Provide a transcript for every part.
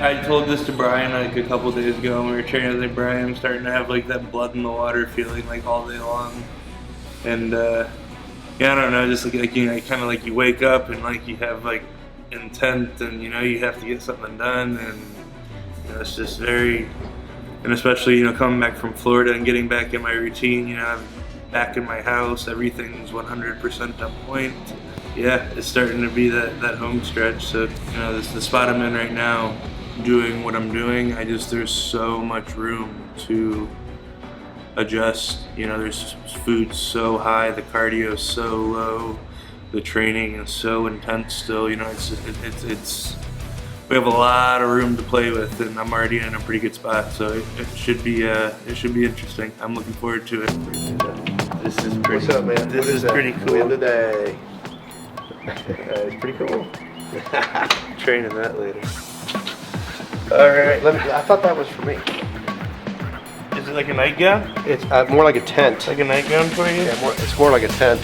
I told this to Brian like a couple days ago when we were training. I was like, Brian, I'm starting to have like that blood in the water feeling like all day long. And yeah, I don't know, just like you know, kind of like you wake up and like you have like intent, and you know you have to get something done, and you know, it's just very, and especially you know coming back from Florida and getting back in my routine. You know, I'm back in my house, everything's 100% on point. Yeah, it's starting to be that home stretch. So you know, this the spot I'm in right now, doing what I'm doing. There's so much room to adjust. You know, there's food so high, the cardio is so low, the training is so intense still. You know, it's we have a lot of room to play with, and I'm already in a pretty good spot. So it should be interesting. I'm looking forward to it. This is pretty. What's up, man? This is pretty cool. Win today. It's pretty cool. Training that later. All right. I thought that was for me. Is it like a nightgown? It's more like a tent. Like a nightgown for you? Yeah, it's more like a tent.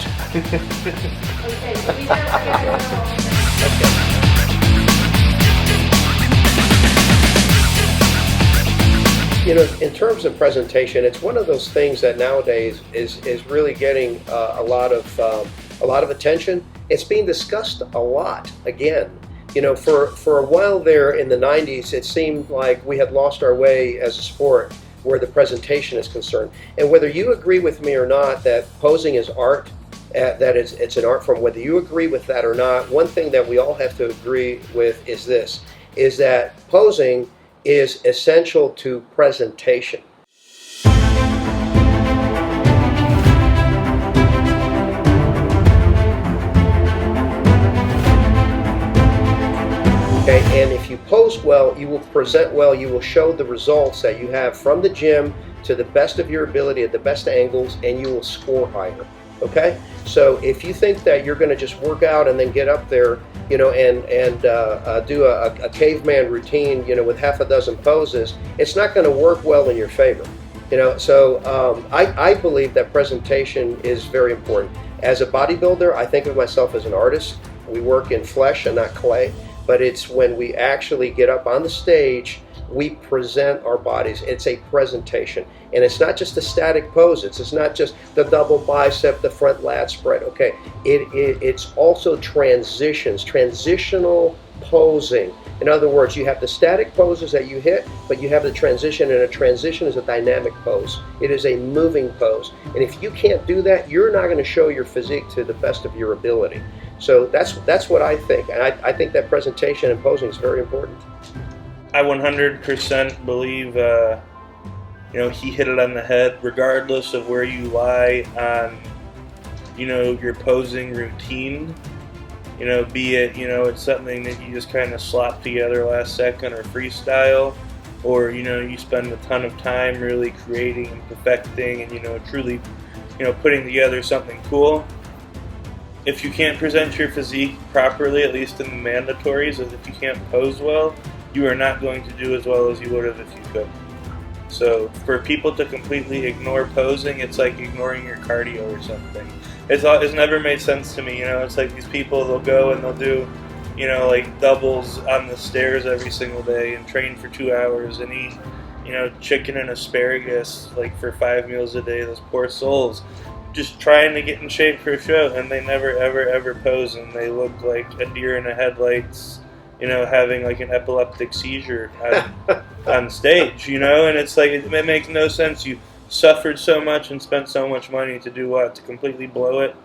You know, in terms of presentation, it's one of those things that nowadays is really getting a lot of attention. It's being discussed a lot again. You know, for a while there in the 90s, it seemed like we had lost our way as a sport where the presentation is concerned. And whether you agree with me or not that posing is art, that it's an art form, whether you agree with that or not, one thing that we all have to agree with is this, is that posing is essential to presentation. Okay, and if you pose well, you will present well, you will show the results that you have from the gym to the best of your ability at the best angles, and you will score higher. Okay, so if you think that you're going to just work out and then get up there, you know, and do a caveman routine, you know, with half a dozen poses, it's not going to work well in your favor. You know, so I believe that presentation is very important. As a bodybuilder, I think of myself as an artist. We work in flesh and not clay. But it's when we actually get up on the stage, we present our bodies. It's a presentation. And it's not just a static pose. It's not just the double bicep, the front lat spread. Okay, it's also transitions, transitional posing. In other words, you have the static poses that you hit, but you have the transition, and a transition is a dynamic pose. It is a moving pose. And if you can't do that, you're not going to show your physique to the best of your ability. So that's what I think, and I think that presentation and posing is very important. I 100% believe, you know, he hit it on the head. Regardless of where you lie on, you know, your posing routine, you know, be it, you know, it's something that you just kind of slop together last second or freestyle, or you know, you spend a ton of time really creating and perfecting, and you know, truly, you know, putting together something cool. If you can't present your physique properly, at least in the mandatories, as if you can't pose well, you are not going to do as well as you would have if you could. So for people to completely ignore posing, it's like ignoring your cardio or something. It's never made sense to me. You know, it's like these people, they'll go and they'll do, you know, like doubles on the stairs every single day and train for 2 hours and eat, you know, chicken and asparagus like for 5 meals a day. Those poor souls. Just trying to get in shape for a show, and they never ever pose, and they look like a deer in the headlights, you know, having like an epileptic seizure on stage, you know. And it's like, it makes no sense. You suffered so much and spent so much money to do what? To completely blow it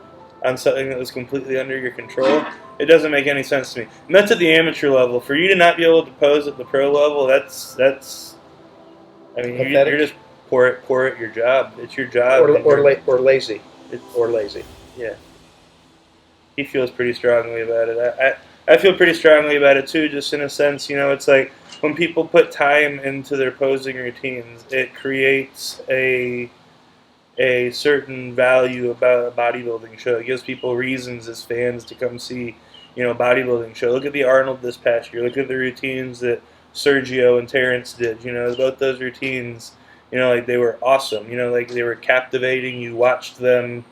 on something that was completely under your control? It doesn't make any sense to me. And that's at the amateur level. For you to not be able to pose at the pro level, that's I mean, you're just poor at your job. It's your job. Or lazy. Or lazy. Yeah. He feels pretty strongly about it. I feel pretty strongly about it too, just in a sense, you know, it's like when people put time into their posing routines, it creates a certain value about a bodybuilding show. It gives people reasons as fans to come see, you know, a bodybuilding show. Look at the Arnold this past year. Look at the routines that Sergio and Terrence did. You know, both those routines, you know, like they were awesome. You know, like they were captivating. You watched them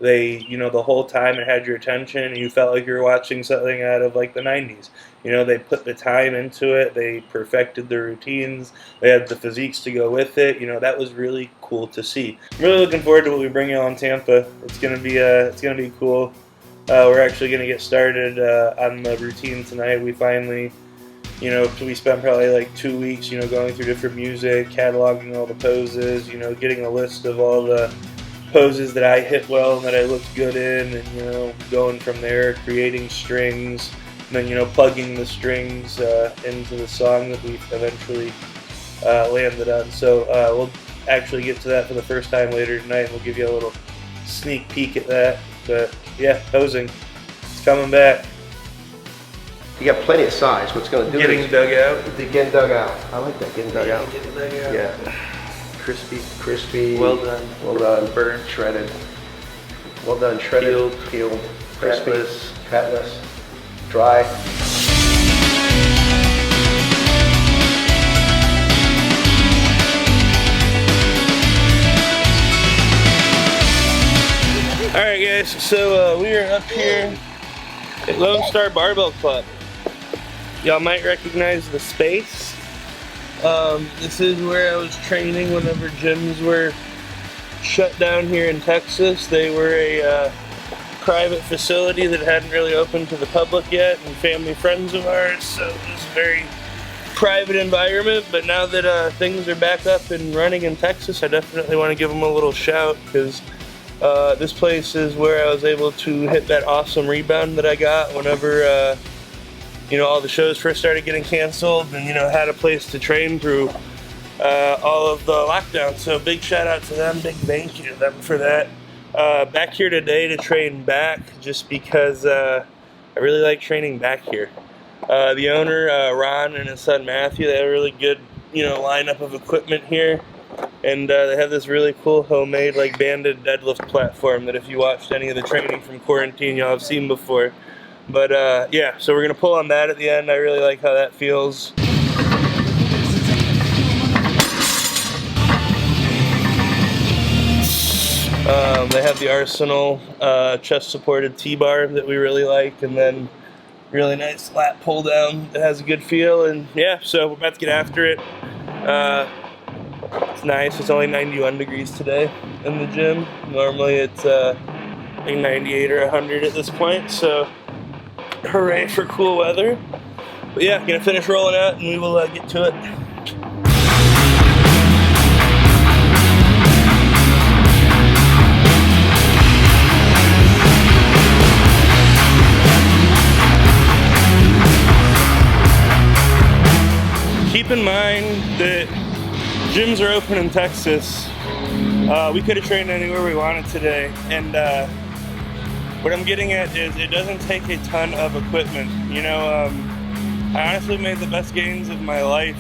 They, you know, the whole time it had your attention, and you felt like you were watching something out of like the 90s. You know, they put the time into it, they perfected the routines, they had the physiques to go with it. You know, that was really cool to see. I'm really looking forward to what we bring you on Tampa. It's gonna be cool. We're actually gonna get started on the routine tonight. We finally, you know, we spent probably like 2 weeks, you know, going through different music, cataloging all the poses, you know, getting a list of all the poses that I hit well and that I looked good in, and, you know, going from there, creating strings, and then, you know, plugging the strings into the song that we eventually landed on. So we'll actually get to that for the first time later tonight, and we'll give you a little sneak peek at that. But yeah, posing, it's coming back. You got plenty of size. What's going to do Getting is dug out. getting dug out. I like that, getting dug out. Getting dug out. Yeah. Crispy. Well done. Well done. Burnt. Shredded. Well done. Shredded. Peeled. Crispy. Fatless. Dry. Alright guys, so we are up here at Lone Star Barbell Club. Y'all might recognize the space. This is where I was training whenever gyms were shut down here in Texas. They were a private facility that hadn't really opened to the public yet, and family friends of ours, so it was a very private environment. But now that things are back up and running in Texas, I definitely want to give them a little shout, because this place is where I was able to hit that awesome rebound that I got whenever you know, all the shows first started getting canceled, and, you know, had a place to train through all of the lockdown. So big shout out to them, big thank you to them for that. Back here today to train back, just because I really like training back here. The owner, Ron, and his son Matthew, they have a really good, you know, lineup of equipment here. And they have this really cool homemade, like, banded deadlift platform that if you watched any of the training from quarantine, y'all have seen before. But yeah, so we're gonna pull on that at the end. I really like how that feels. They have the Arsenal chest supported T-bar that we really like, and then really nice lat pull down that has a good feel. And yeah, so we're about to get after it. It's nice. It's only 91 degrees today in the gym. Normally it's like 98 or 100 at this point, so hooray for cool weather. But yeah, gonna finish rolling out and we will get to it. Keep in mind that gyms are open in Texas. We could have trained anywhere we wanted today, and what I'm getting at is it doesn't take a ton of equipment. You know, I honestly made the best gains of my life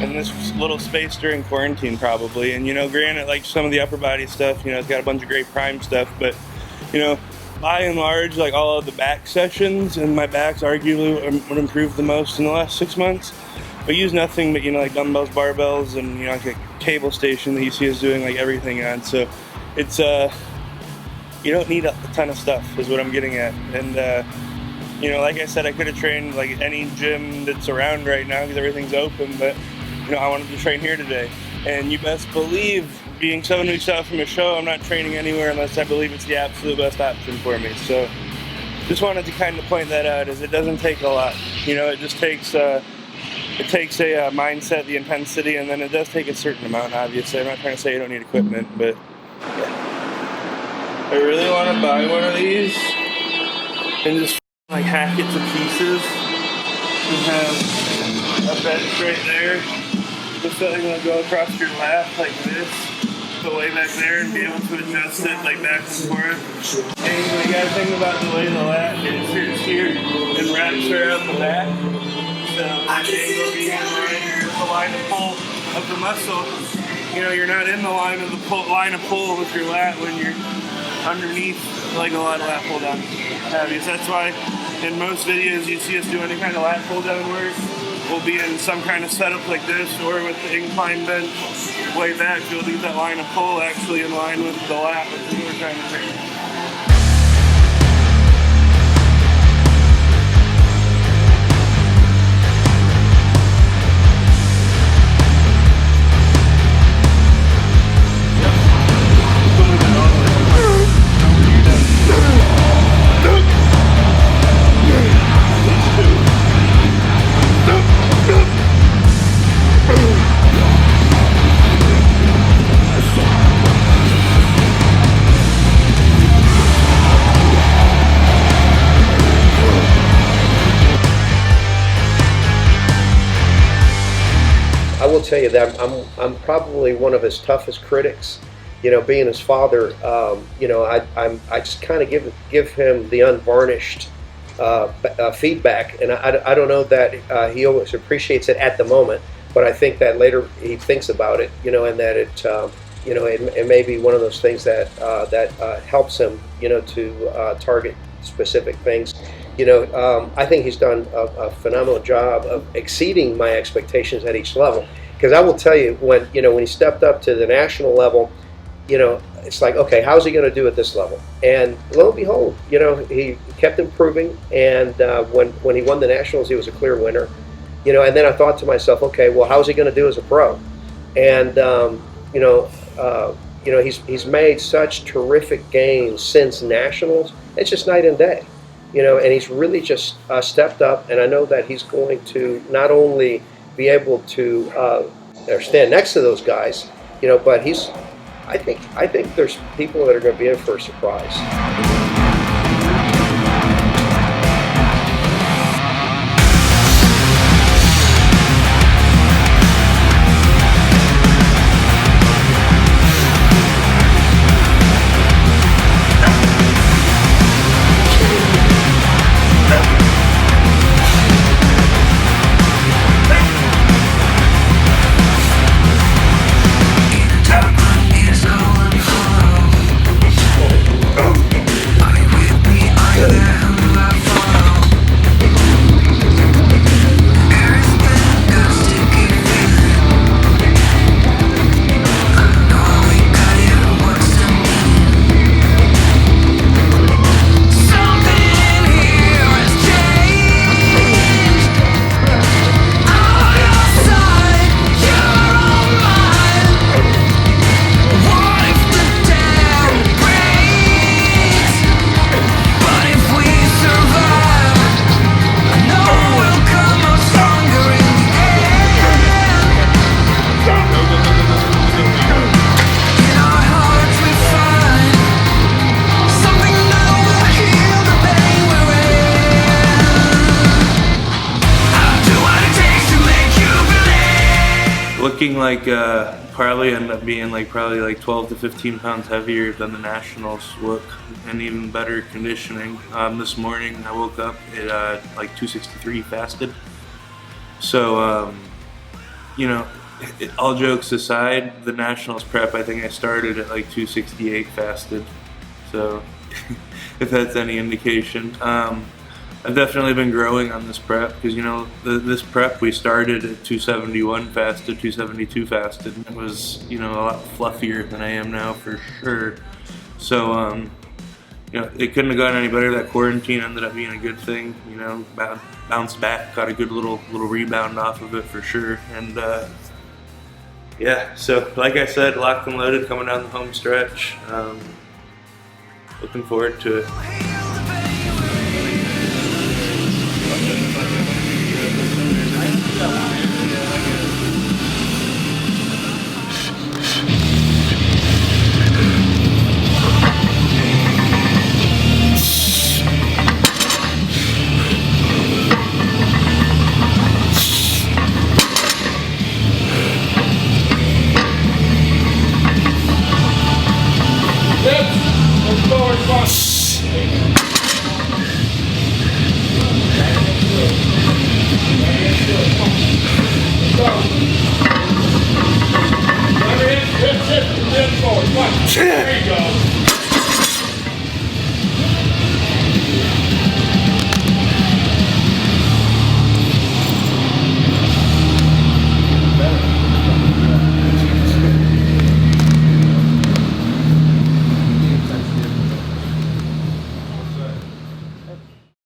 in this little space during quarantine, probably. And, you know, granted, like, some of the upper body stuff, you know, it's got a bunch of great prime stuff, but, you know, by and large, like, all of the back sessions, and my back's arguably what improved the most in the last 6 months. We use nothing but, you know, like dumbbells, barbells, and, you know, like a cable station that you see us doing like everything on. So it's you don't need a ton of stuff is what I'm getting at. And you know, like I said, I could have trained like any gym that's around right now because everything's open, but, you know, I wanted to train here today. And you best believe, being 7 weeks out from a show, I'm not training anywhere unless I believe it's the absolute best option for me. So just wanted to kind of point that out, as it doesn't take a lot. You know, it just takes a mindset, the intensity, and then it does take a certain amount, obviously. I'm not trying to say you don't need equipment, but yeah. I really want to buy one of these and just like hack it to pieces and have a bench right there. Just something that'll go across your lap like this, go way back there, and be able to adjust it like back and forth. And you gotta think about the way the lat is here and wraps around the back. So the angle being in line with the line of pull of the muscle. You know, you're not in the line of pull with your lat when you're underneath, like a lot of lat pull down. So that's why in most videos you see us do any kind of lat pull down work, we'll be in some kind of setup like this, or with the incline bench way back, you'll leave that line of pull actually in line with the lap that we were trying to take. I will tell you that I'm probably one of his toughest critics. You know, being his father, you know, I just kind of give him the unvarnished feedback, and I don't know that he always appreciates it at the moment, but I think that later he thinks about it, you know, and that it you know, it may be one of those things that helps him, you know, to target specific things. You know, I think he's done a phenomenal job of exceeding my expectations at each level. Because I will tell you, when he stepped up to the national level, you know, it's like, okay, how's he going to do at this level? And lo and behold, you know, he kept improving. And when he won the nationals, he was a clear winner. You know, and then I thought to myself, okay, well, how's he going to do as a pro? And you know, he's made such terrific gains since nationals. It's just night and day. You know, and he's really just stepped up, and I know that he's going to not only be able to or stand next to those guys, you know, but I think there's people that are going to be in for a surprise. Looking like probably end up being probably 12 to 15 pounds heavier than the nationals look, and even better conditioning. This morning I woke up at 263 fasted. So you know, all jokes aside, the nationals prep, I think I started at 268 fasted. So if that's any indication. I've definitely been growing on this prep because, you know, this prep we started at 271 fasted, 272 fasted. It was, you know, a lot fluffier than I am now for sure. So, you know, it couldn't have gone any better. That quarantine ended up being a good thing, you know, bounced back, got a good little rebound off of it for sure. And yeah, so like I said, locked and loaded coming down the home stretch. Looking forward to it.